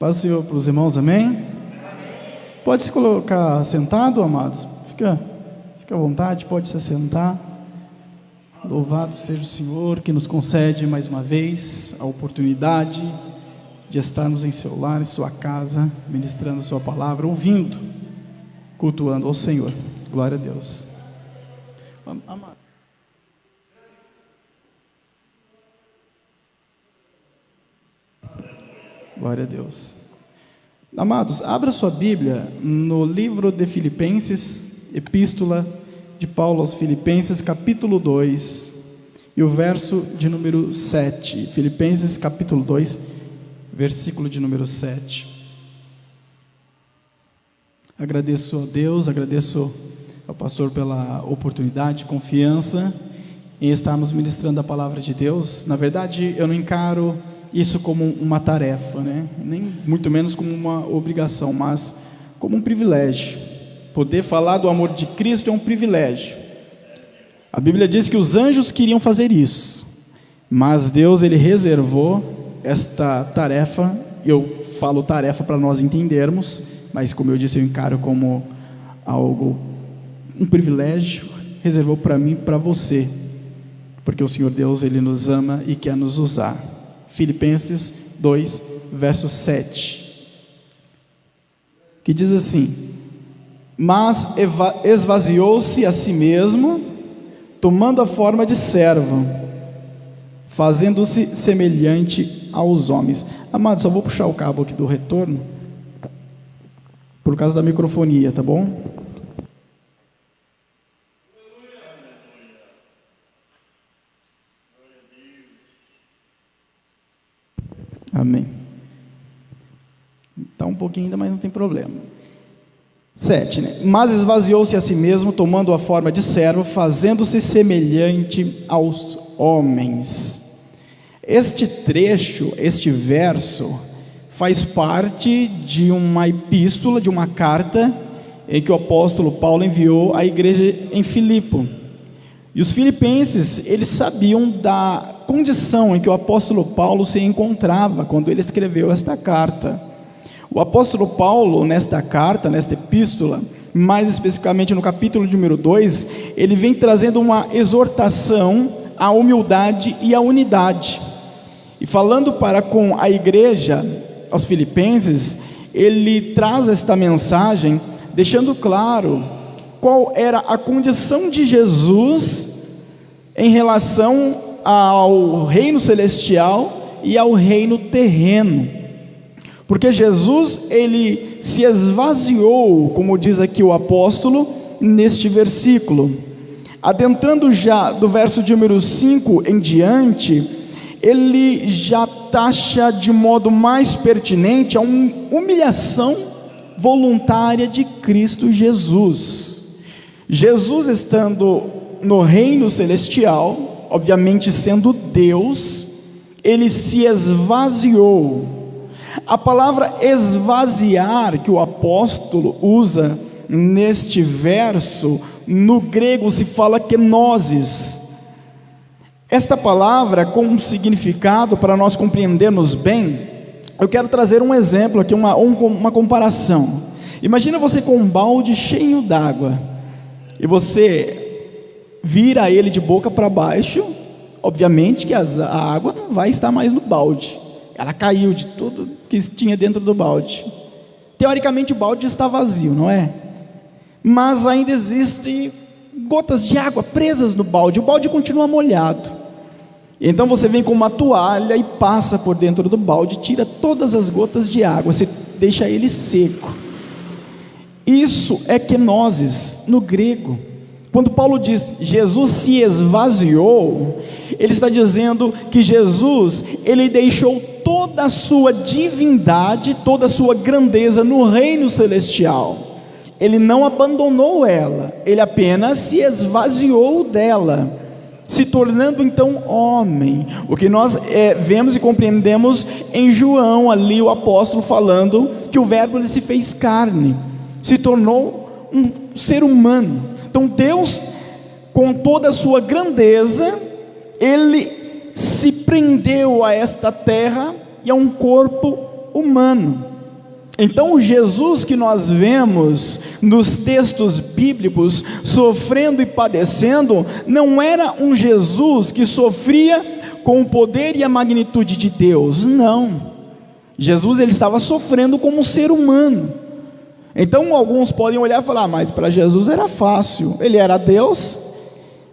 Paz do Senhor para os irmãos, amém? Pode se colocar sentado, amados? Fica à vontade, pode se assentar. Louvado seja o Senhor que nos concede mais uma vez a oportunidade de estarmos em seu lar, em sua casa, ministrando a sua palavra, ouvindo, cultuando ao Senhor. Glória a Deus. Amado. Glória a Deus. Amados, abra sua Bíblia no livro de Filipenses, epístola de Paulo aos Filipenses, capítulo 2, e o verso de número 7. Filipenses, capítulo 2, versículo de número 7. Agradeço a Deus, agradeço ao pastor pela oportunidade, confiança em estarmos ministrando a palavra de Deus. Na verdade, eu não encaro isso como uma tarefa, né? Nem muito menos como uma obrigação, mas como um privilégio. Poder falar do amor de Cristo é um privilégio. A Bíblia diz que os anjos queriam fazer isso, mas Deus, Ele reservou esta tarefa. Eu falo tarefa para nós entendermos, mas como eu disse, eu encaro como algo, um privilégio, reservou para mim e para você, porque o Senhor Deus, Ele nos ama e quer nos usar. Filipenses 2, verso 7, que diz assim: mas esvaziou-se a si mesmo, tomando a forma de servo, fazendo-se semelhante aos homens. Amado, só vou puxar o cabo aqui do retorno, por causa da microfonia, tá bom? Amém. Está um pouquinho ainda, mas não tem problema. 7, né? Mas esvaziou-se a si mesmo, tomando a forma de servo, fazendo-se semelhante aos homens. Este trecho, este verso, faz parte de uma epístola, de uma carta, em que o apóstolo Paulo enviou à igreja em Filipe. E os filipenses, eles sabiam da condição em que o apóstolo Paulo se encontrava quando ele escreveu esta carta. O apóstolo Paulo, nesta carta, nesta epístola, mais especificamente no capítulo número 2, ele vem trazendo uma exortação à humildade e à unidade. E falando para com a igreja, aos filipenses, ele traz esta mensagem, deixando claro qual era a condição de Jesus em relação ao reino celestial e ao reino terreno, porque Jesus, ele se esvaziou, como diz aqui o apóstolo, neste versículo. Adentrando já do verso de número 5 em diante, ele já taxa de modo mais pertinente a uma humilhação voluntária de Cristo Jesus. Jesus, estando no reino celestial, obviamente sendo Deus, ele se esvaziou. A palavra esvaziar que o apóstolo usa neste verso, no grego se fala kenosis. Esta palavra, com um significado para nós compreendermos bem, eu quero trazer um exemplo aqui, uma comparação. Imagina você com um balde cheio d'água, e você vira ele de boca para baixo. Obviamente que a água não vai estar mais no balde, ela caiu de tudo que tinha dentro do balde. Teoricamente o balde está vazio, não é? Mas ainda existem gotas de água presas no balde, o balde continua molhado. Então você vem com uma toalha e passa por dentro do balde, tira todas as gotas de água, você deixa ele seco. Isso é kenosis no grego. Quando Paulo diz Jesus se esvaziou, ele está dizendo que Jesus, ele deixou toda a sua divindade, toda a sua grandeza no reino celestial. Ele não abandonou ela, ele apenas se esvaziou dela, se tornando então homem. O que nós vemos e compreendemos em João, ali o apóstolo falando que o verbo ele se fez carne, se tornou um ser humano. Então Deus, com toda a sua grandeza, ele se prendeu a esta terra e a um corpo humano. Então o Jesus que nós vemos nos textos bíblicos sofrendo e padecendo, não era um Jesus que sofria com o poder e a magnitude de Deus, não. Jesus, ele estava sofrendo como um ser humano. Então alguns podem olhar e falar, mas para Jesus era fácil, ele era Deus.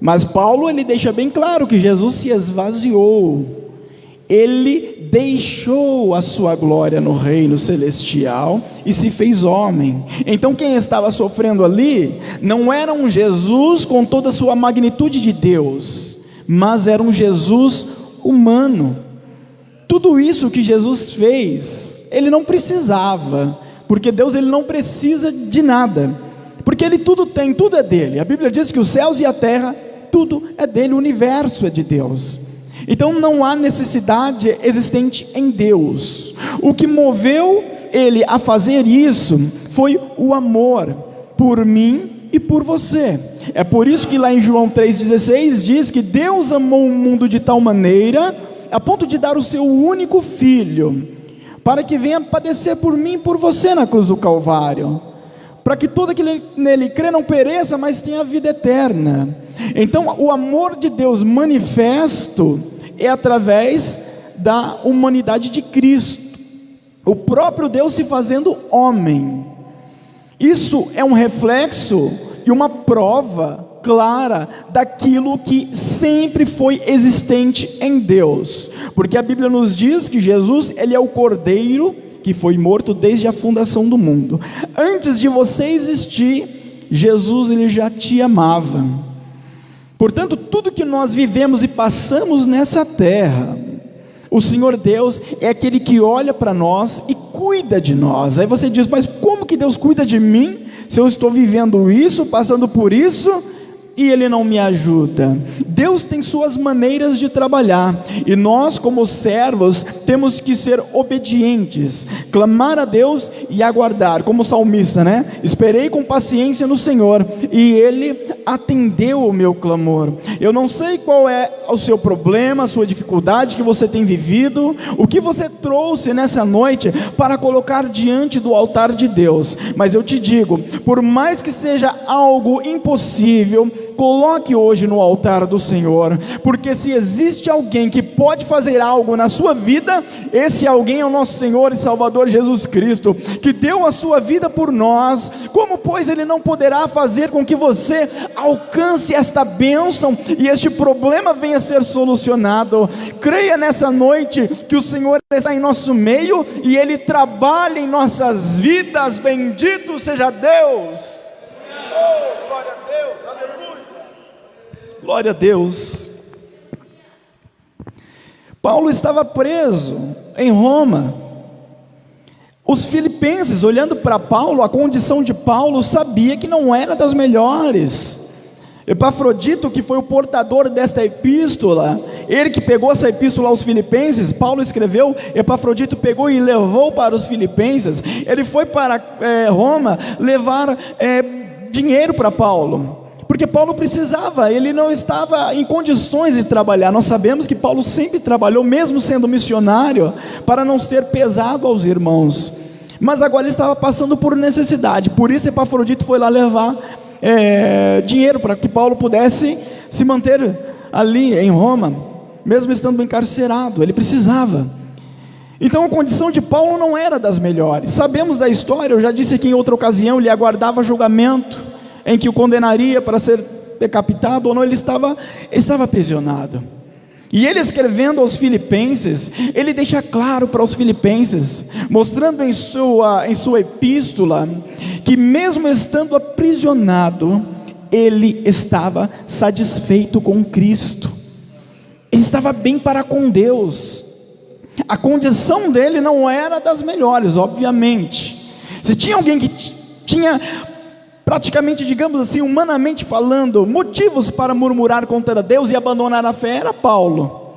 Mas Paulo, ele deixa bem claro que Jesus se esvaziou, ele deixou a sua glória no reino celestial e se fez homem. Então quem estava sofrendo ali não era um Jesus com toda a sua magnitude de Deus, mas era um Jesus humano. Tudo isso que Jesus fez, ele não precisava, porque Deus, ele não precisa de nada, porque ele tudo tem, tudo é dele. A Bíblia diz que os céus e a terra, tudo é dele, o universo é de Deus. Então não há necessidade existente em Deus. O que moveu ele a fazer isso foi o amor por mim e por você. É por isso que lá em João 3,16 diz que Deus amou o mundo de tal maneira, a ponto de dar o seu único filho, para que venha padecer por mim e por você na cruz do Calvário, para que todo aquele nele crê não pereça, mas tenha a vida eterna. Então o amor de Deus manifesto é através da humanidade de Cristo, o próprio Deus se fazendo homem. Isso é um reflexo e uma prova clara daquilo que sempre foi existente em Deus, porque a Bíblia nos diz que Jesus, ele é o Cordeiro que foi morto desde a fundação do mundo. Antes de você existir, Jesus, ele já te amava. Portanto, tudo que nós vivemos e passamos nessa terra, o Senhor Deus é aquele que olha para nós e cuida de nós. Aí você diz, mas como que Deus cuida de mim, se eu estou vivendo isso, passando por isso, e Ele não me ajuda? Deus tem suas maneiras de trabalhar, e nós como servos temos que ser obedientes, clamar a Deus e aguardar, como o salmista, né? Esperei com paciência no Senhor, e Ele atendeu o meu clamor. Eu não sei qual é o seu problema, a sua dificuldade que você tem vivido, o que você trouxe nessa noite para colocar diante do altar de Deus, mas eu te digo, por mais que seja algo impossível, coloque hoje no altar do Senhor, porque se existe alguém que pode fazer algo na sua vida, esse alguém é o nosso Senhor e Salvador Jesus Cristo, que deu a sua vida por nós. Como pois Ele não poderá fazer com que você alcance esta bênção e este problema venha a ser solucionado? Creia nessa noite que o Senhor está em nosso meio e Ele trabalha em nossas vidas. Bendito seja Deus. Oh, glória a Deus, aleluia. Glória a Deus. Paulo estava preso em Roma. Os filipenses, olhando para Paulo, a condição de Paulo, sabia que não era das melhores. Epafrodito, que foi o portador desta epístola, ele que pegou essa epístola aos filipenses, Paulo escreveu, Epafrodito pegou e levou para os filipenses. Ele foi para Roma levar dinheiro para Paulo, porque Paulo precisava, ele não estava em condições de trabalhar. Nós sabemos que Paulo sempre trabalhou, mesmo sendo missionário, para não ser pesado aos irmãos, mas agora ele estava passando por necessidade. Por isso Epafrodito foi lá levar dinheiro para que Paulo pudesse se manter ali em Roma, mesmo estando encarcerado. Ele precisava. Então a condição de Paulo não era das melhores. Sabemos da história, eu já disse aqui em outra ocasião, ele aguardava julgamento, em que o condenaria para ser decapitado ou não. Ele estava aprisionado. E ele, escrevendo aos filipenses, ele deixa claro para os filipenses, mostrando em sua epístola, que mesmo estando aprisionado, ele estava satisfeito com Cristo, ele estava bem para com Deus. A condição dele não era das melhores, obviamente. Se tinha alguém que tinha praticamente, digamos assim, humanamente falando, motivos para murmurar contra Deus e abandonar a fé, era Paulo.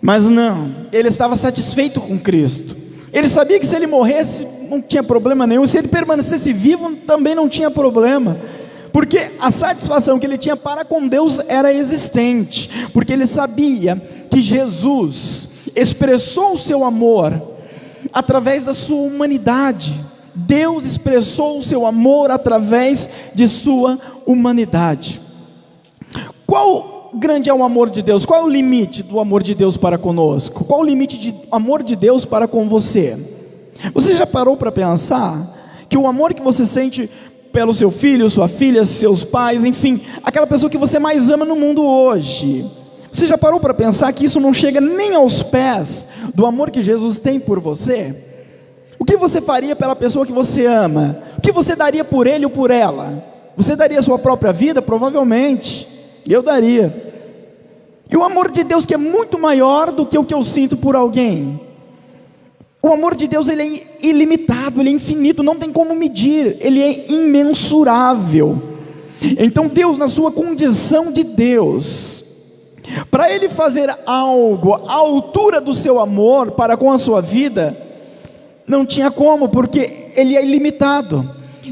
Mas não, ele estava satisfeito com Cristo. Ele sabia que se ele morresse não tinha problema nenhum, se ele permanecesse vivo também não tinha problema, porque a satisfação que ele tinha para com Deus era existente, porque ele sabia que Jesus expressou o seu amor através da sua humanidade. Deus expressou o seu amor através de sua humanidade. Qual grande é o amor de Deus? Qual é o limite do amor de Deus para conosco? Qual o limite do amor de Deus para com você? Você já parou para pensar que o amor que você sente pelo seu filho, sua filha, seus pais, enfim, aquela pessoa que você mais ama no mundo hoje, você já parou para pensar que isso não chega nem aos pés do amor que Jesus tem por você? O que você faria pela pessoa que você ama? O que você daria por ele ou por ela? Você daria a sua própria vida? Provavelmente. Eu daria. E o amor de Deus, que é muito maior do que o que eu sinto por alguém. O amor de Deus, ele é ilimitado, ele é infinito, não tem como medir, ele é imensurável. Então Deus, na sua condição de Deus, para ele fazer algo à altura do seu amor para com a sua vida, não tinha como, porque ele é ilimitado.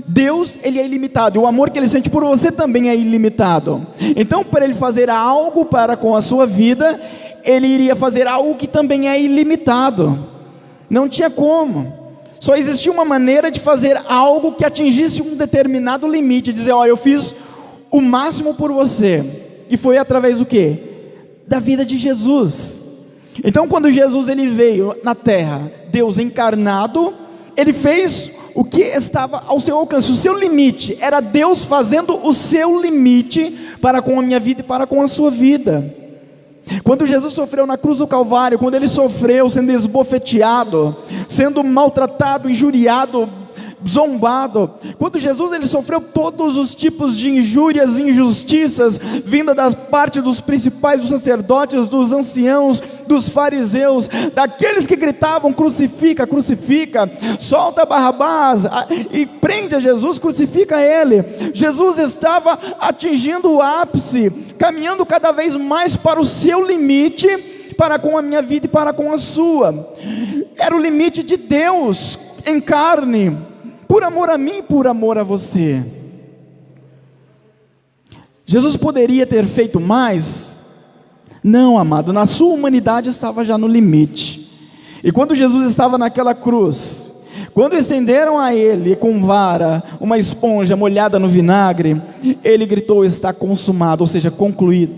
Deus, ele é ilimitado, e o amor que ele sente por você também é ilimitado. Então, para ele fazer algo para com a sua vida, ele iria fazer algo que também é ilimitado. Não tinha como. Só existia uma maneira de fazer algo que atingisse um determinado limite, dizer, ó, eu fiz o máximo por você, e foi através do quê? Da vida de Jesus. Então, quando Jesus ele veio na terra, Deus encarnado, ele fez o que estava ao seu alcance. O seu limite era Deus fazendo o seu limite para com a minha vida e para com a sua vida. Quando Jesus sofreu na cruz do Calvário, quando ele sofreu sendo esbofeteado, sendo maltratado, injuriado, zombado, quando Jesus ele sofreu todos os tipos de injúrias e injustiças, vinda da parte dos principais, dos sacerdotes, dos anciãos, dos fariseus, daqueles que gritavam, crucifica, crucifica, solta Barrabás, e prende a Jesus, crucifica ele. Jesus estava atingindo o ápice, caminhando cada vez mais para o seu limite, para com a minha vida e para com a sua. Era o limite de Deus em carne, por amor a mim, por amor a você. Jesus poderia ter feito mais? Não, amado, na sua humanidade estava já no limite. E quando Jesus estava naquela cruz, quando estenderam a ele com vara uma esponja molhada no vinagre, ele gritou, está consumado, ou seja, concluído.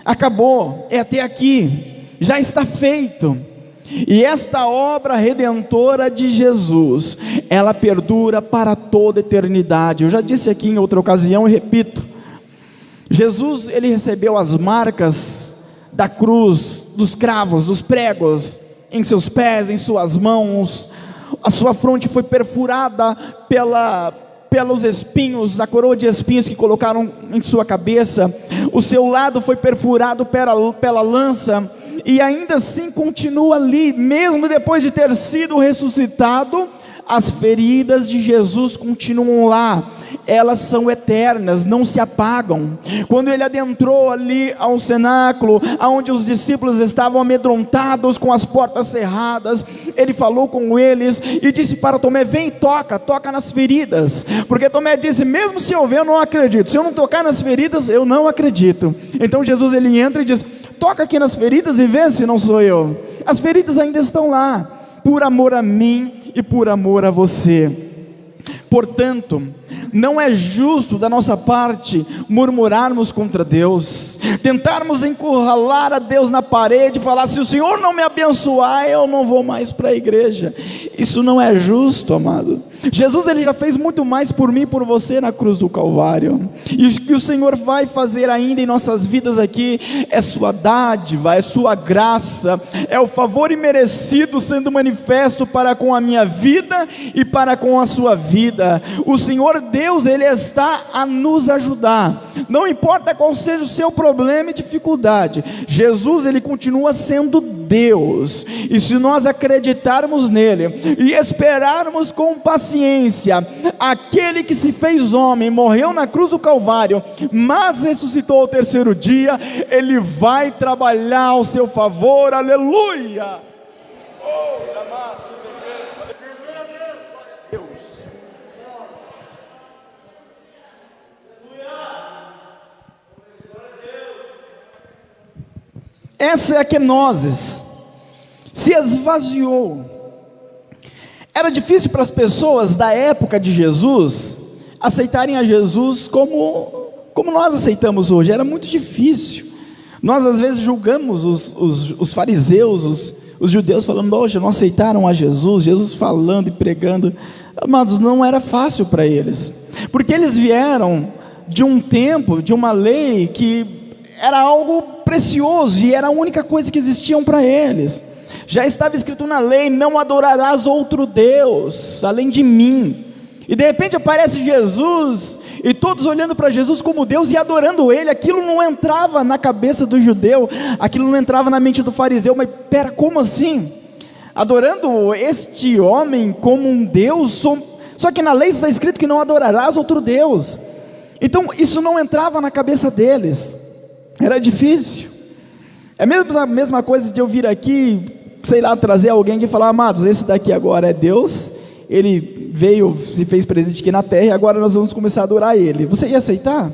Acabou, é até aqui, já está feito. E esta obra redentora de Jesus, ela perdura para toda a eternidade. Eu já disse aqui em outra ocasião e repito, Jesus ele recebeu as marcas da cruz, dos cravos, dos pregos, em seus pés, em suas mãos. A sua fronte foi perfurada pelos espinhos, a coroa de espinhos que colocaram em sua cabeça. O seu lado foi perfurado pela lança, e ainda assim continua ali, mesmo depois de ter sido ressuscitado, as feridas de Jesus continuam lá, elas são eternas, não se apagam. Quando ele adentrou ali ao cenáculo, onde os discípulos estavam amedrontados, com as portas cerradas, ele falou com eles, e disse para Tomé, vem e toca nas feridas, porque Tomé disse, mesmo se eu ver eu não acredito, se eu não tocar nas feridas eu não acredito. Então Jesus ele entra e diz, toca aqui nas feridas e vê se não sou eu. As feridas ainda estão lá, por amor a mim e por amor a você. Portanto, não é justo da nossa parte murmurarmos contra Deus, tentarmos encurralar a Deus na parede e falar, se o Senhor não me abençoar, eu não vou mais para a igreja. Isso não é justo, amado. Jesus ele já fez muito mais por mim e por você na cruz do Calvário, e o que o Senhor vai fazer ainda em nossas vidas aqui, é sua dádiva, é sua graça, é o favor imerecido sendo manifesto para com a minha vida e para com a sua vida. O Senhor Deus, Ele está a nos ajudar, não importa qual seja o seu problema e dificuldade, Jesus Ele continua sendo Deus, e se nós acreditarmos nele, e esperarmos com paciência, aquele que se fez homem, morreu na cruz do Calvário, mas ressuscitou ao terceiro dia, Ele vai trabalhar ao seu favor, aleluia. Essa é a kenosis, se esvaziou, Era difícil para as pessoas da época de Jesus aceitarem a Jesus como nós aceitamos hoje. Era muito difícil. Nós às vezes julgamos os fariseus, os judeus, falando: hoje não aceitaram a Jesus, Jesus falando e pregando. Amados, não era fácil para eles, porque eles vieram de um tempo, de uma lei que era algo precioso, e era a única coisa que existiam para eles. Já estava escrito na lei: não adorarás outro Deus além de mim. E de repente aparece Jesus, e todos olhando para Jesus como Deus e adorando Ele. Aquilo não entrava na cabeça do judeu, aquilo não entrava na mente do fariseu. Mas pera, como assim? Adorando este homem como um Deus? Só que na lei está escrito que não adorarás outro Deus. Então isso não entrava na cabeça deles, era difícil. É a mesma coisa de eu vir aqui, sei lá, trazer alguém que falar: amados, esse daqui agora é Deus, Ele veio, se fez presente aqui na terra, e agora nós vamos começar a adorar Ele. Você ia aceitar?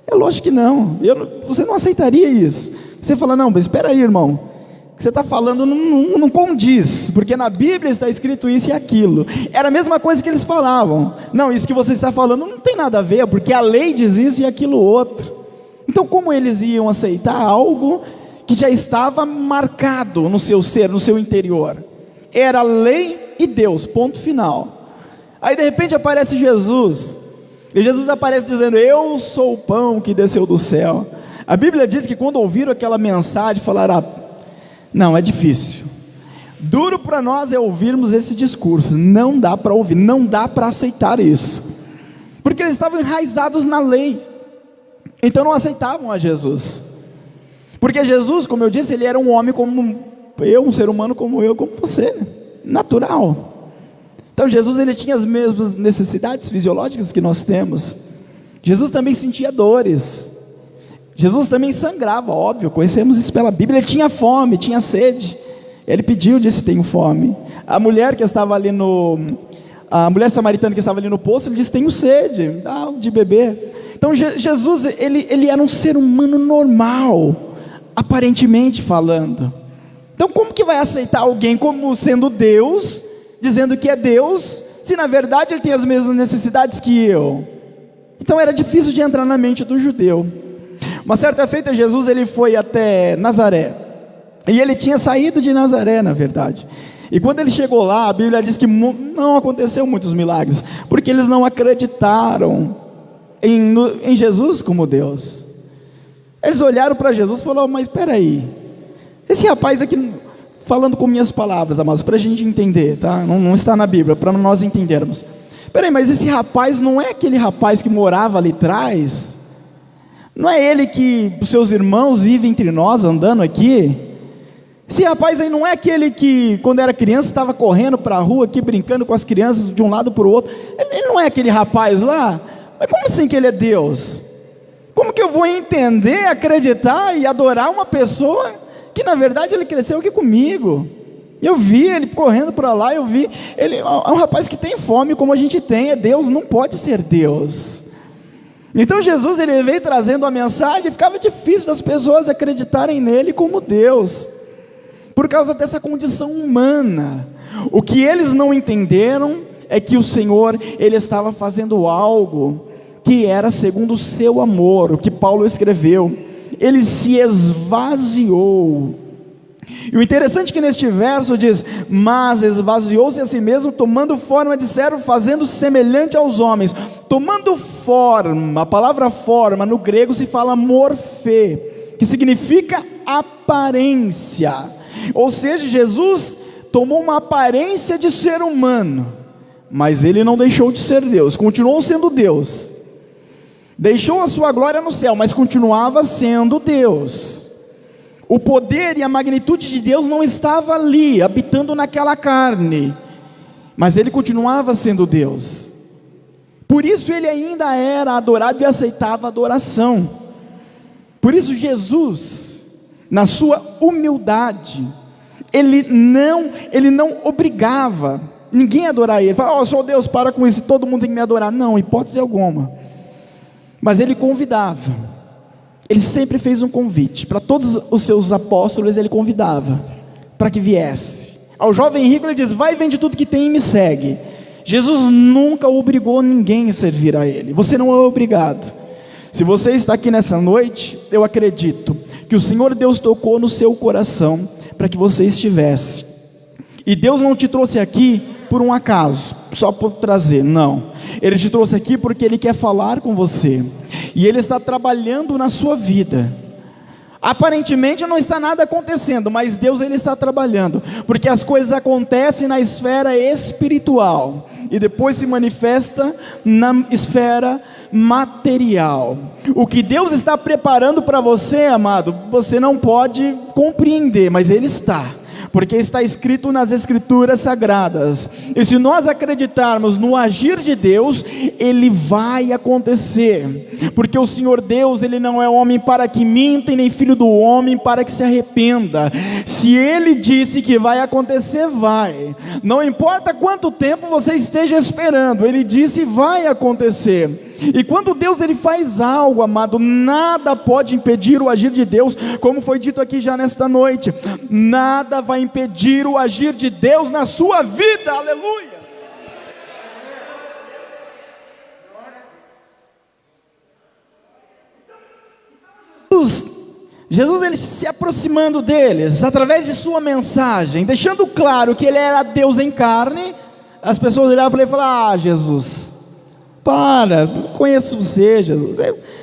É lógico que não. Você não aceitaria isso. Você fala: não, mas espera aí, irmão, o que você está falando não condiz, porque na Bíblia está escrito isso e aquilo. Era a mesma coisa que eles falavam: não, isso que você está falando não tem nada a ver, porque a lei diz isso e aquilo outro. Então como eles iam aceitar algo que já estava marcado no seu ser, no seu interior? Era lei e Deus, ponto final. Aí de repente aparece Jesus, e Jesus aparece dizendo: eu sou o pão que desceu do céu. A Bíblia diz que quando ouviram aquela mensagem, falaram: não, é difícil, duro para nós é ouvirmos esse discurso, não dá para ouvir, não dá para aceitar isso, porque eles estavam enraizados na lei, então não aceitavam a Jesus, porque Jesus, como eu disse, ele era um homem como eu, um ser humano como eu, como você, natural. Então Jesus, ele tinha as mesmas necessidades fisiológicas que nós temos. Jesus também sentia dores, Jesus também sangrava, óbvio, conhecemos isso pela Bíblia. Ele tinha fome, tinha sede, ele pediu, disse: tenho fome. A mulher a mulher samaritana que estava ali no poço, ele disse: tenho sede, dá de beber. Então Jesus, ele era um ser humano normal, aparentemente falando. Então como que vai aceitar alguém como sendo Deus, dizendo que é Deus, se na verdade ele tem as mesmas necessidades que eu? Então era difícil de entrar na mente do judeu. Uma certa feita, Jesus, ele foi até Nazaré, e ele tinha saído de Nazaré, na verdade, e quando ele chegou lá, a Bíblia diz que não aconteceu muitos milagres, porque eles não acreditaram em Jesus como Deus. Eles olharam para Jesus e falaram: mas espera aí, esse rapaz aqui, falando com minhas palavras, amados, para a gente entender, tá? Não está na Bíblia, para nós entendermos. Espera aí, mas esse rapaz não é aquele rapaz que morava ali atrás? Não é ele que os seus irmãos vivem entre nós, andando aqui? Esse rapaz aí não é aquele que, quando era criança, estava correndo para a rua aqui, brincando com as crianças de um lado para o outro? Ele não é aquele rapaz lá? Mas como assim que ele é Deus? Como que eu vou entender, acreditar e adorar uma pessoa que na verdade ele cresceu aqui comigo? Eu vi ele correndo para lá, eu vi, ele é um rapaz que tem fome como a gente tem, é Deus, não pode ser Deus. Então Jesus, ele veio trazendo a mensagem, e ficava difícil das pessoas acreditarem nele como Deus, por causa dessa condição humana. O que eles não entenderam é que o Senhor, ele estava fazendo algo que era segundo o seu amor. O que Paulo escreveu: ele se esvaziou. E o interessante é que neste verso diz: mas esvaziou-se a si mesmo, tomando forma de servo, fazendo-se semelhante aos homens. Tomando forma, a palavra forma no grego se fala morfê, que significa aparência. Ou seja, Jesus tomou uma aparência de ser humano, mas ele não deixou de ser Deus, continuou sendo Deus. Deixou a sua glória no céu, mas continuava sendo Deus. O poder e a magnitude de Deus não estava ali, habitando naquela carne, mas ele continuava sendo Deus. Por isso ele ainda era adorado e aceitava adoração. Por isso Jesus, na sua humildade, ele não obrigava ninguém a adorar ele. Ele falava: oh, sou Deus, para com isso, todo mundo tem que me adorar. Não, hipótese alguma. Mas ele convidava. Ele sempre fez um convite para todos os seus apóstolos. Ele convidava para que viesse, Ao jovem rico ele diz: vai, vende tudo que tem e me segue. Jesus nunca obrigou ninguém a servir a ele. Você não é obrigado. Se você está aqui nessa noite, eu acredito que o Senhor Deus tocou no seu coração para que você estivesse. E Deus não te trouxe aqui por um acaso, só por trazer, não. Ele te trouxe aqui porque Ele quer falar com você. E Ele está trabalhando na sua vida. Aparentemente não está nada acontecendo, mas Deus Ele está trabalhando, porque as coisas acontecem na esfera espiritual e depois se manifesta na esfera material. O que Deus está preparando para você, amado, você não pode compreender, mas Ele está, porque está escrito nas Escrituras Sagradas. E se nós acreditarmos no agir de Deus, Ele vai acontecer, porque o Senhor Deus, Ele não é homem para que minta, e nem filho do homem para que se arrependa. Se Ele disse que vai acontecer, vai. Não importa quanto tempo você esteja esperando, Ele disse vai acontecer. E quando Deus Ele faz algo, amado, nada pode impedir o agir de Deus, como foi dito aqui já nesta noite. Nada vai impedir o agir de Deus na sua vida, aleluia. Jesus ele se aproximando deles, através de sua mensagem, deixando claro que Ele era Deus em carne. As pessoas olhavam para Ele e falavam: Jesus, conheço você, Jesus,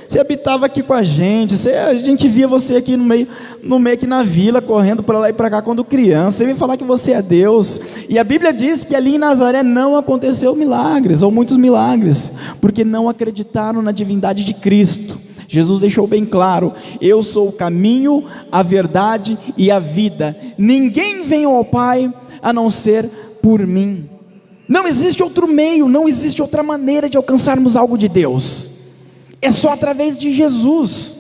você habitava aqui com a gente, a gente via você aqui no meio aqui na vila, correndo para lá e para cá quando criança, você vem falar que você é Deus. E a Bíblia diz que ali em Nazaré não aconteceu milagres, ou muitos milagres, porque não acreditaram na divindade de Cristo. Jesus deixou bem claro: eu sou o caminho, a verdade e a vida, ninguém vem ao Pai a não ser por mim. Não existe outro meio, não existe outra maneira de alcançarmos algo de Deus, é só através de Jesus.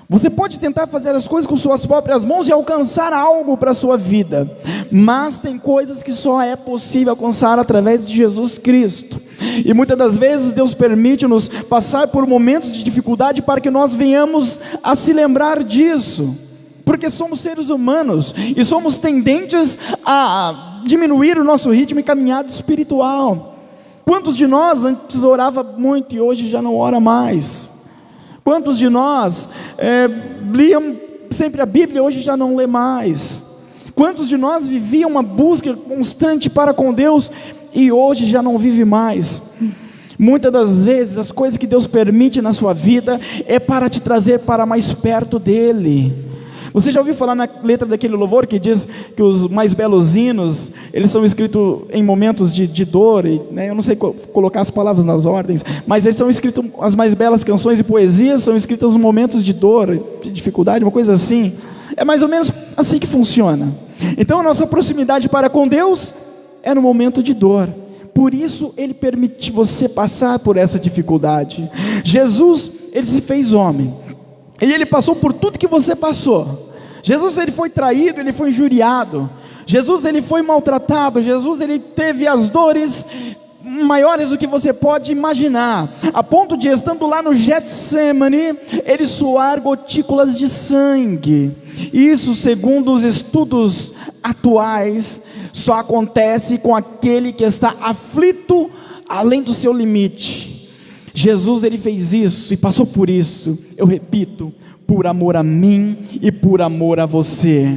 Você pode tentar fazer as coisas com suas próprias mãos e alcançar algo para a sua vida, mas tem coisas que só é possível alcançar através de Jesus Cristo. E muitas das vezes Deus permite-nos passar por momentos de dificuldade para que nós venhamos a se lembrar disso, porque somos seres humanos e somos tendentes a diminuir o nosso ritmo e caminhada espiritual. Quantos de nós antes orava muito e hoje já não ora mais? Quantos de nós liam sempre a Bíblia e hoje já não lê mais? Quantos de nós viviam uma busca constante para com Deus e hoje já não vive mais? Muitas das vezes as coisas que Deus permite na sua vida é para te trazer para mais perto dEle. Você já ouviu falar na letra daquele louvor que diz que os mais belos hinos, eles são escritos em momentos de dor, eu não sei colocar as palavras nas ordens, mas eles são escritos, as mais belas canções e poesias são escritas em momentos de dor, de dificuldade, uma coisa assim. É mais ou menos assim que funciona. Então a nossa proximidade para com Deus é no momento de dor. Por isso Ele permite você passar por essa dificuldade. Jesus, Ele se fez homem, e Ele passou por tudo que você passou. Jesus, Ele foi traído, Ele foi injuriado. Jesus, Ele foi maltratado. Jesus, Ele teve as dores maiores do que você pode imaginar, a ponto de, estando lá no Getsemane, Ele suar gotículas de sangue. Isso, segundo os estudos atuais, só acontece com aquele que está aflito além do seu limite. Jesus, Ele fez isso e passou por isso, eu repito, por amor a mim e por amor a você.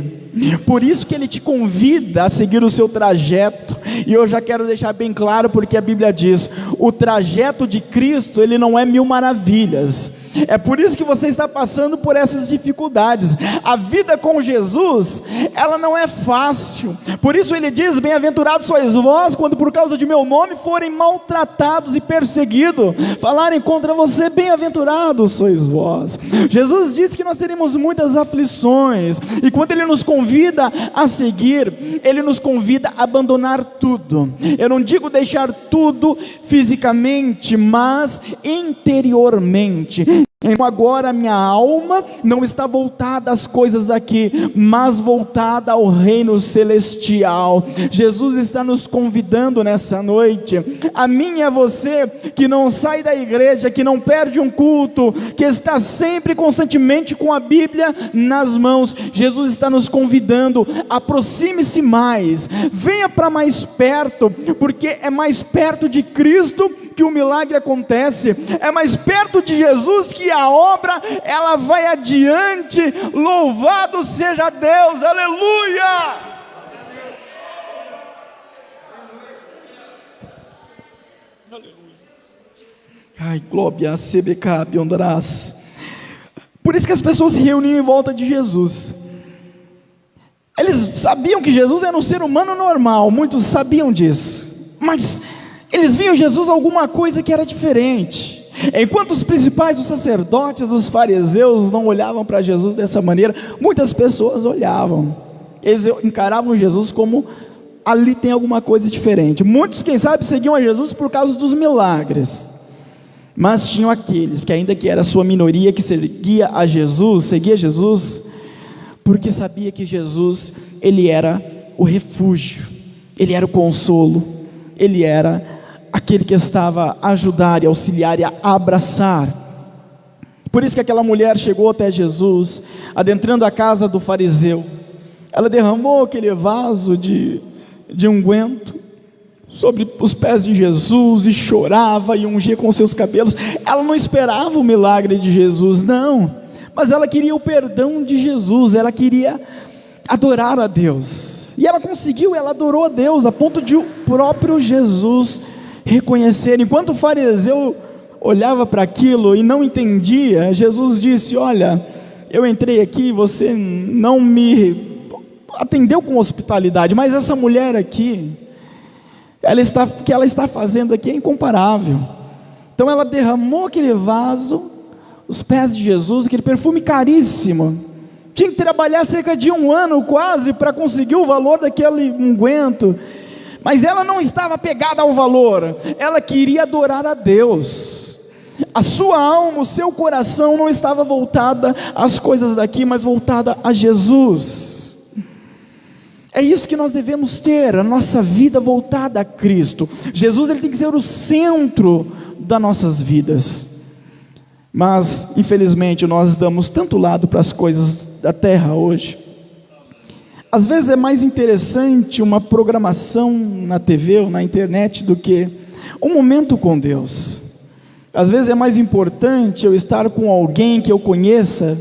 Por isso que Ele te convida a seguir o seu trajeto. E eu já quero deixar bem claro, porque a Bíblia diz: o trajeto de Cristo, ele não é mil maravilhas. É por isso que você está passando por essas dificuldades. A vida com Jesus, ela não é fácil. Por isso Ele diz: bem-aventurados sois vós, quando por causa de meu nome forem maltratados e perseguidos, falarem contra você, bem-aventurados sois vós. Jesus disse que nós teremos muitas aflições, e quando Ele nos convida a seguir, Ele nos convida a abandonar tudo. Eu não digo deixar tudo fisicamente, mas interiormente. Então agora a minha alma não está voltada às coisas daqui, mas voltada ao reino celestial. Jesus está nos convidando nessa noite, a mim e a você, que não sai da igreja, que não perde um culto, que está sempre constantemente com a Bíblia nas mãos. Jesus está nos convidando, aproxime-se mais, venha para mais perto, porque é mais perto de Cristo que o milagre acontece, é mais perto de Jesus que a obra ela vai adiante. Louvado seja Deus, aleluia! Ai, glória, sebecabe, ondarás. Por isso que as pessoas se reuniam em volta de Jesus. Eles sabiam que Jesus era um ser humano normal, muitos sabiam disso, mas eles viam Jesus alguma coisa que era diferente. Enquanto os principais, os sacerdotes, os fariseus não olhavam para Jesus dessa maneira, muitas pessoas olhavam. Eles encaravam Jesus como ali tem alguma coisa diferente. Muitos, quem sabe, seguiam a Jesus por causa dos milagres. Mas tinham aqueles que, ainda que era a sua minoria, que seguia Jesus, porque sabia que Jesus, ele era o refúgio, ele era o consolo, ele era aquele que estava a ajudar e auxiliar e a abraçar. Por isso que aquela mulher chegou até Jesus, adentrando a casa do fariseu. Ela derramou aquele vaso de unguento sobre os pés de Jesus e chorava e ungia com seus cabelos. Ela não esperava o milagre de Jesus, não, mas ela queria o perdão de Jesus, ela queria adorar a Deus, e ela conseguiu, ela adorou a Deus, a ponto de o próprio Jesus reconhecer. Enquanto o fariseu olhava para aquilo e não entendia, Jesus disse: olha, eu entrei aqui, você não me atendeu com hospitalidade, mas essa mulher aqui, o que ela está fazendo aqui é incomparável. Então ela derramou aquele vaso, os pés de Jesus, aquele perfume caríssimo. Tinha que trabalhar cerca de 1 ano quase para conseguir o valor daquele unguento. Mas ela não estava pegada ao valor, ela queria adorar a Deus. A sua alma, o seu coração não estava voltada às coisas daqui, mas voltada a Jesus. É isso que nós devemos ter, a nossa vida voltada a Cristo. Jesus, ele tem que ser o centro das nossas vidas. Mas, infelizmente, nós damos tanto lado para as coisas da terra hoje. Às vezes é mais interessante uma programação na TV ou na internet do que um momento com Deus. Às vezes é mais importante eu estar com alguém que eu conheça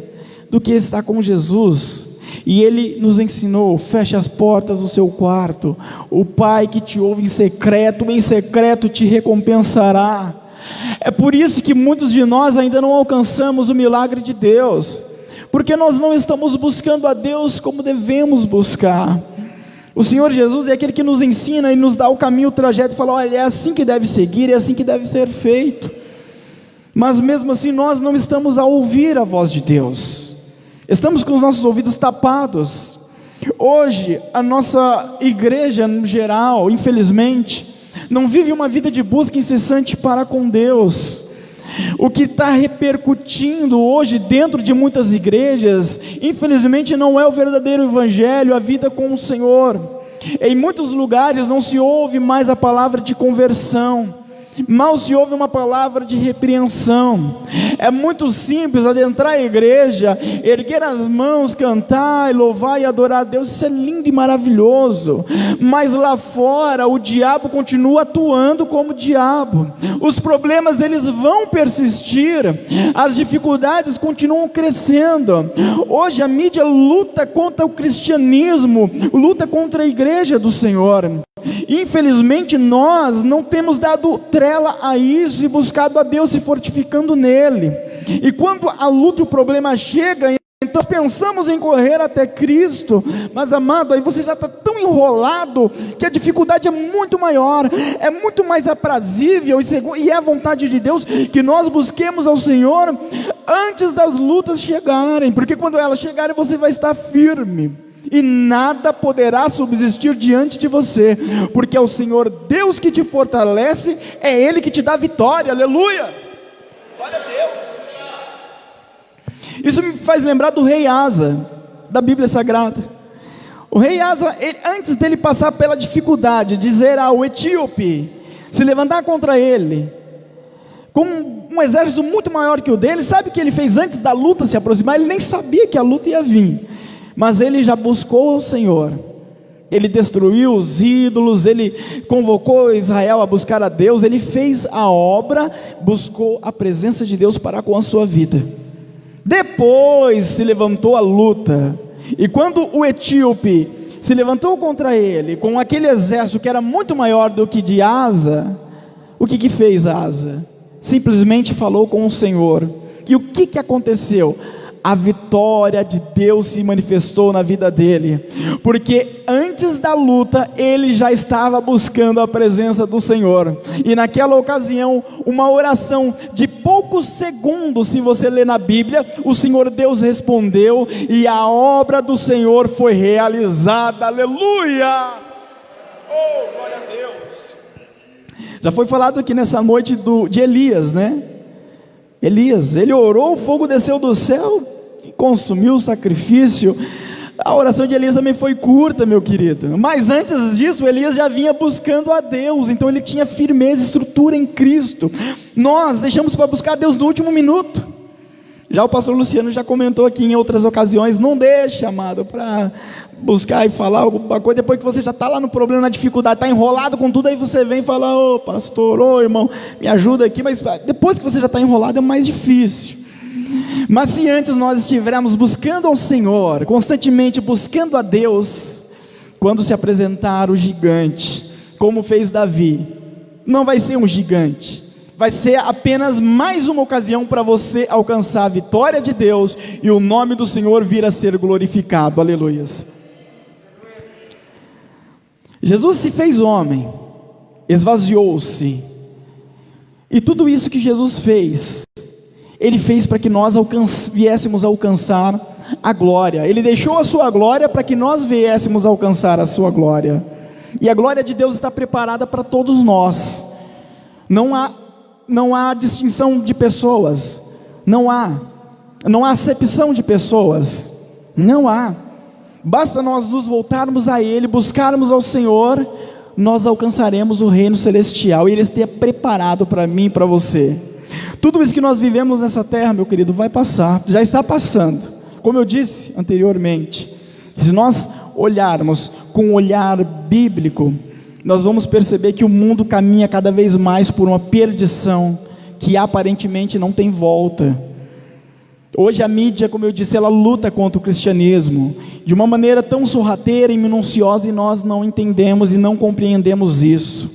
do que estar com Jesus. E Ele nos ensinou: feche as portas do seu quarto, o Pai que te ouve em secreto te recompensará. É por isso que muitos de nós ainda não alcançamos o milagre de Deus, porque nós não estamos buscando a Deus como devemos buscar. O Senhor Jesus é aquele que nos ensina e nos dá o caminho, o trajeto, e fala: olha, é assim que deve seguir, é assim que deve ser feito. Mas mesmo assim nós não estamos a ouvir a voz de Deus, estamos com os nossos ouvidos tapados. Hoje a nossa igreja no geral, infelizmente, não vive uma vida de busca incessante para com Deus. O que está repercutindo hoje dentro de muitas igrejas, infelizmente, não é o verdadeiro evangelho, a vida com o Senhor. Em muitos lugares não se ouve mais a palavra de conversão, mal se ouve uma palavra de repreensão. É muito simples adentrar a igreja, erguer as mãos, cantar, louvar e adorar a Deus. Isso é lindo e maravilhoso, mas lá fora o diabo continua atuando como diabo. Os problemas, eles vão persistir, as dificuldades continuam crescendo. Hoje a mídia luta contra o cristianismo, luta contra a igreja do Senhor. Infelizmente nós não temos dado trela a isso e buscado a Deus, se fortificando nele. E quando a luta e o problema chega, então pensamos em correr até Cristo, mas amado, aí você já está tão enrolado que a dificuldade é muito maior, é muito mais aprazível e é a vontade de Deus que nós busquemos ao Senhor antes das lutas chegarem, porque quando elas chegarem você vai estar firme e nada poderá subsistir diante de você, porque é o Senhor Deus que te fortalece, é Ele que te dá vitória. Aleluia, glória a Deus. Isso me faz lembrar do rei Asa, da Bíblia Sagrada. O rei Asa, antes dele passar pela dificuldade de dizer ao etíope se levantar contra ele, com um exército muito maior que o dele, sabe o que ele fez antes da luta se aproximar? Ele nem sabia que a luta ia vir, mas ele já buscou o Senhor. Ele destruiu os ídolos, ele convocou Israel a buscar a Deus, ele fez a obra, buscou a presença de Deus para com a sua vida. Depois se levantou a luta, e quando o etíope se levantou contra ele, com aquele exército que era muito maior do que de Asa, o que fez Asa? Simplesmente falou com o Senhor. E o que aconteceu? A vitória de Deus se manifestou na vida dele, porque antes da luta, ele já estava buscando a presença do Senhor, e naquela ocasião, uma oração de poucos segundos, se você ler na Bíblia, o Senhor Deus respondeu, e a obra do Senhor foi realizada, aleluia! Oh, glória a Deus! Já foi falado aqui nessa noite de Elias, né? Elias, ele orou, o fogo desceu do céu e consumiu o sacrifício. A oração de Elias também foi curta, meu querido, mas antes disso, Elias já vinha buscando a Deus, então ele tinha firmeza e estrutura em Cristo. Nós deixamos para buscar a Deus no último minuto. Já o pastor Luciano já comentou aqui em outras ocasiões, não deixe, amado, para buscar e falar alguma coisa, depois que você já está lá no problema, na dificuldade, está enrolado com tudo, aí você vem e fala, ô pastor, ô irmão, me ajuda aqui, mas depois que você já está enrolado é mais difícil. Mas se antes nós estivermos buscando ao Senhor, constantemente buscando a Deus, quando se apresentar o gigante, como fez Davi, não vai ser um gigante, vai ser apenas mais uma ocasião para você alcançar a vitória de Deus, e o nome do Senhor vir a ser glorificado, aleluias. Jesus se fez homem, esvaziou-se, e tudo isso que Jesus fez, Ele fez para que nós viéssemos a alcançar a glória. Ele deixou a sua glória para que nós viéssemos a alcançar a sua glória, e a glória de Deus está preparada para todos nós. Não há distinção de pessoas, não há acepção de pessoas, não há. Basta nós nos voltarmos a Ele, buscarmos ao Senhor, nós alcançaremos o reino celestial, e Ele está preparado para mim e para você. Tudo isso que nós vivemos nessa terra, meu querido, vai passar, já está passando, como eu disse anteriormente. Se nós olharmos com um olhar bíblico, nós vamos perceber que o mundo caminha cada vez mais por uma perdição, que aparentemente não tem volta. Hoje a mídia, como eu disse, ela luta contra o cristianismo, de uma maneira tão sorrateira e minuciosa, e nós não entendemos e não compreendemos isso,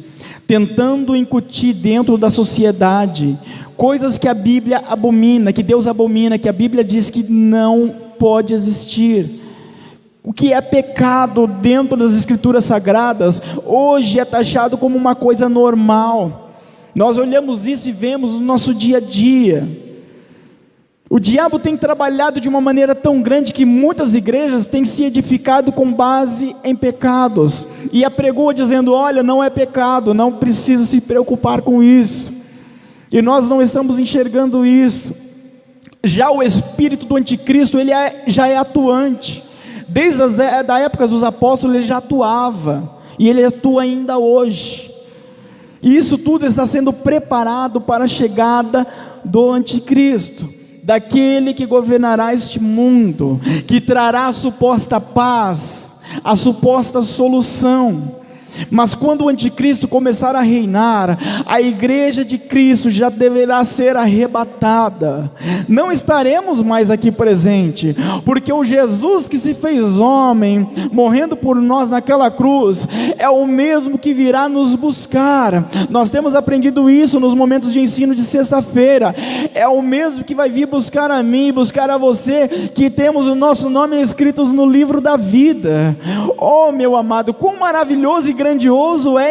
tentando incutir dentro da sociedade, coisas que a Bíblia abomina, que Deus abomina, que a Bíblia diz que não pode existir. O que é pecado dentro das Escrituras Sagradas, hoje é taxado como uma coisa normal. Nós olhamos isso e vemos no nosso dia a dia. O diabo tem trabalhado de uma maneira tão grande que muitas igrejas têm se edificado com base em pecados, e apregoa dizendo, olha, não é pecado, não precisa se preocupar com isso, e nós não estamos enxergando isso. Já o espírito do anticristo, ele já é atuante, desde a época dos apóstolos ele já atuava, e ele atua ainda hoje, e isso tudo está sendo preparado para a chegada do anticristo, daquele que governará este mundo, que trará a suposta paz, a suposta solução. Mas quando o anticristo começar a reinar, a igreja de Cristo já deverá ser arrebatada. Não estaremos mais aqui presente, porque o Jesus que se fez homem, morrendo por nós naquela cruz, é o mesmo que virá nos buscar. Nós temos aprendido isso nos momentos de ensino de sexta-feira. É o mesmo que vai vir buscar a mim, buscar a você, que temos o nosso nome escritos no livro da vida. Oh, meu amado, quão maravilhoso e grandioso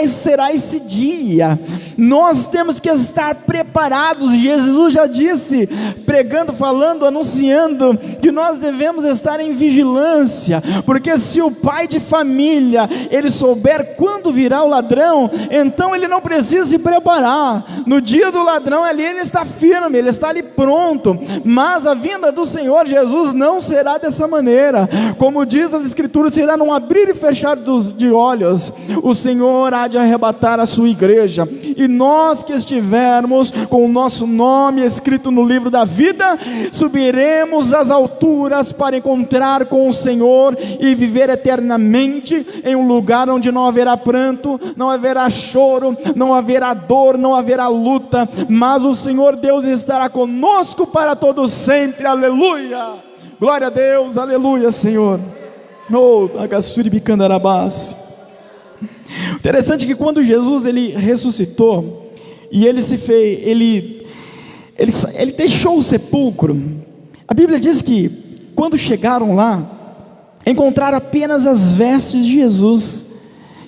será esse dia, Nós temos que estar preparados. Jesus já disse, pregando, falando, anunciando, que nós devemos estar em vigilância, porque se o pai de família, ele souber quando virá o ladrão, então ele não precisa se preparar. No dia do ladrão ali, ele está firme, ele está ali pronto. Mas a vinda do Senhor Jesus não será dessa maneira. Como diz as Escrituras, será num abrir e fechar de olhos. O Senhor há de arrebatar a sua igreja, e nós que estivermos com o nosso nome escrito no livro da vida, subiremos às alturas para encontrar com o Senhor e viver eternamente em um lugar onde não haverá pranto, não haverá choro, não haverá dor, não haverá luta, mas o Senhor Deus estará conosco para todo sempre. Aleluia, glória a Deus, aleluia, Senhor. Agassuri bicandarabás. Interessante que quando Jesus ele ressuscitou e ele deixou o sepulcro, a Bíblia diz que quando chegaram lá, encontraram apenas as vestes de Jesus,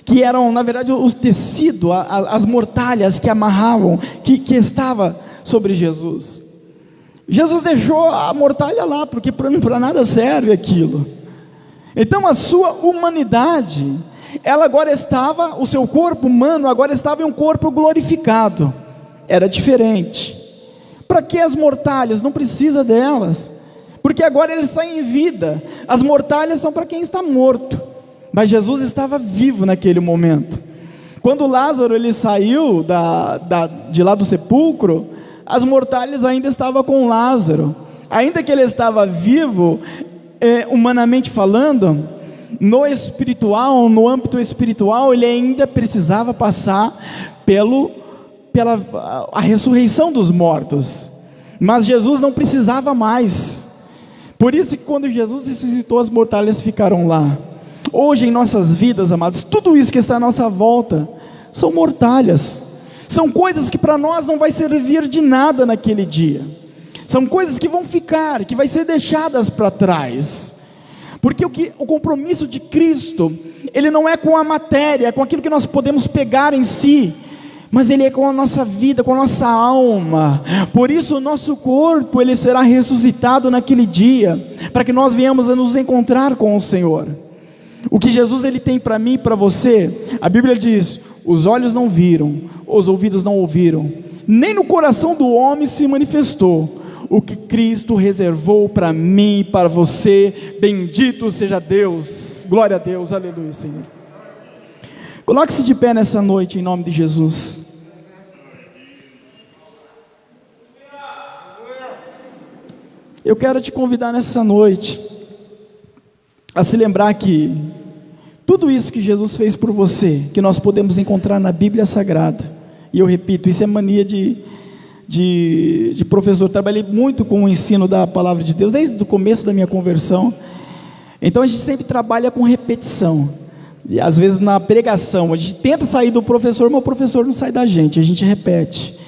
que eram na verdade o tecido, as mortalhas que amarravam, que estava sobre Jesus. Jesus deixou a mortalha lá, porque para nada serve aquilo. Então a sua humanidade, ela agora estava, o seu corpo humano agora estava em um corpo glorificado. Era diferente. Para que as mortalhas? Não precisa delas, porque agora ele está em vida. As mortalhas são para quem está morto, mas Jesus estava vivo naquele momento. Quando Lázaro ele saiu de lá do sepulcro, as mortalhas ainda estavam com Lázaro. Ainda que ele estava vivo, humanamente falando, no espiritual, no âmbito espiritual, ele ainda precisava passar pela ressurreição dos mortos, mas Jesus não precisava mais. Por isso que quando Jesus ressuscitou, as mortalhas ficaram lá. Hoje em nossas vidas, amados, tudo isso que está à nossa volta são mortalhas, são coisas que para nós não vai servir de nada naquele dia, são coisas que vão ficar, que vai ser deixadas para trás, porque o compromisso de Cristo, ele não é com a matéria, é com aquilo que nós podemos pegar em si, mas ele é com a nossa vida, com a nossa alma. Por isso o nosso corpo, ele será ressuscitado naquele dia, para que nós venhamos a nos encontrar com o Senhor. O que Jesus ele tem para mim e para você, a Bíblia diz, os olhos não viram, os ouvidos não ouviram, nem no coração do homem se manifestou o que Cristo reservou para mim e para você. Bendito seja Deus, glória a Deus, aleluia, Senhor. Coloque-se de pé nessa noite em nome de Jesus. Eu quero te convidar nessa noite a se lembrar que tudo isso que Jesus fez por você, que nós podemos encontrar na Bíblia Sagrada, e eu repito, isso é mania de professor. Trabalhei muito com o ensino da palavra de Deus desde o começo da minha conversão. Então a gente sempre trabalha com repetição, e às vezes na pregação a gente tenta sair do professor, mas o professor não sai da gente, a gente repete.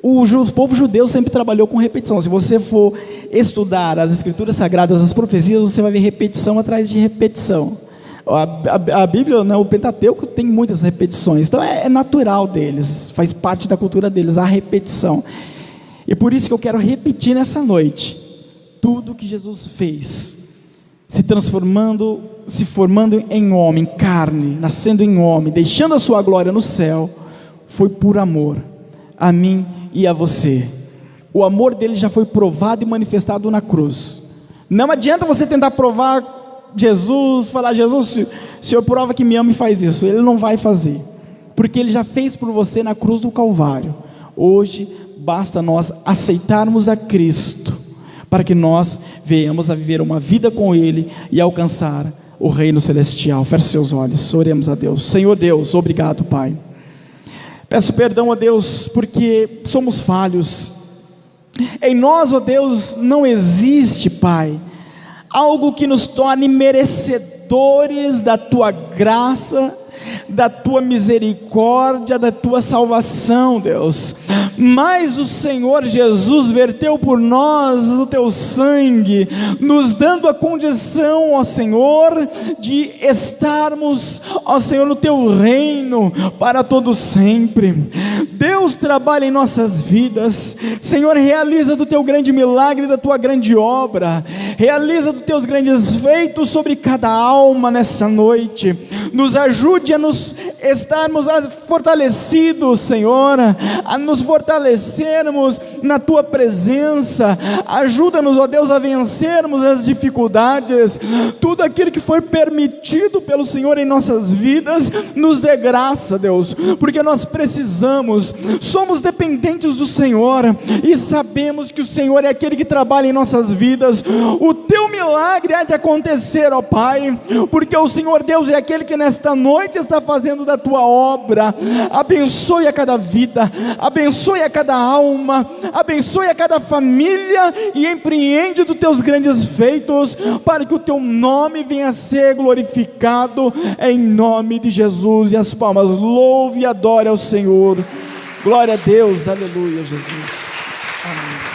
O povo judeu sempre trabalhou com repetição. Se você for estudar as escrituras sagradas, as profecias, você vai ver repetição atrás de repetição. A Bíblia, né, o Pentateuco tem muitas repetições, então é natural deles, faz parte da cultura deles, a repetição. E por isso que eu quero repetir nessa noite, tudo que Jesus fez, se formando em homem, carne, nascendo em homem, deixando a sua glória no céu, foi por amor a mim e a você. O amor dele já foi provado e manifestado na cruz. Não adianta você tentar provar Jesus, falar, Jesus, o Senhor prova que me ama e faz isso. Ele não vai fazer, porque Ele já fez por você na cruz do Calvário. Hoje basta nós aceitarmos a Cristo, para que nós venhamos a viver uma vida com Ele e alcançar o reino celestial. Feche seus olhos, oremos a Deus. Senhor Deus, obrigado, Pai. Peço perdão a Deus, porque somos falhos. Em nós, ó Deus, não existe, Pai, algo que nos torne merecedores da Tua graça, da tua misericórdia, da tua salvação, Deus. Mas o Senhor Jesus verteu por nós o teu sangue, nos dando a condição, ó Senhor, de estarmos, ó Senhor, no teu reino para todo sempre. Deus, trabalha em nossas vidas, Senhor, realiza do teu grande milagre, da tua grande obra, realiza dos teus grandes feitos sobre cada alma nessa noite. Nos ajude a nos estarmos fortalecidos, Senhor, a nos fortalecermos na tua presença. Ajuda-nos, ó Deus, a vencermos as dificuldades. Tudo aquilo que foi permitido pelo Senhor em nossas vidas, nos dê graça, Deus, porque nós precisamos, somos dependentes do Senhor e sabemos que o Senhor é aquele que trabalha em nossas vidas. O teu milagre há de acontecer, ó Pai, porque o Senhor Deus é aquele que nesta noite está fazendo da tua obra. Abençoe a cada vida, abençoe a cada alma, abençoe a cada família e empreende dos teus grandes feitos, para que o teu nome venha a ser glorificado, em nome de Jesus. E as palmas, louve e adore ao Senhor. Glória a Deus, aleluia, Jesus, amém.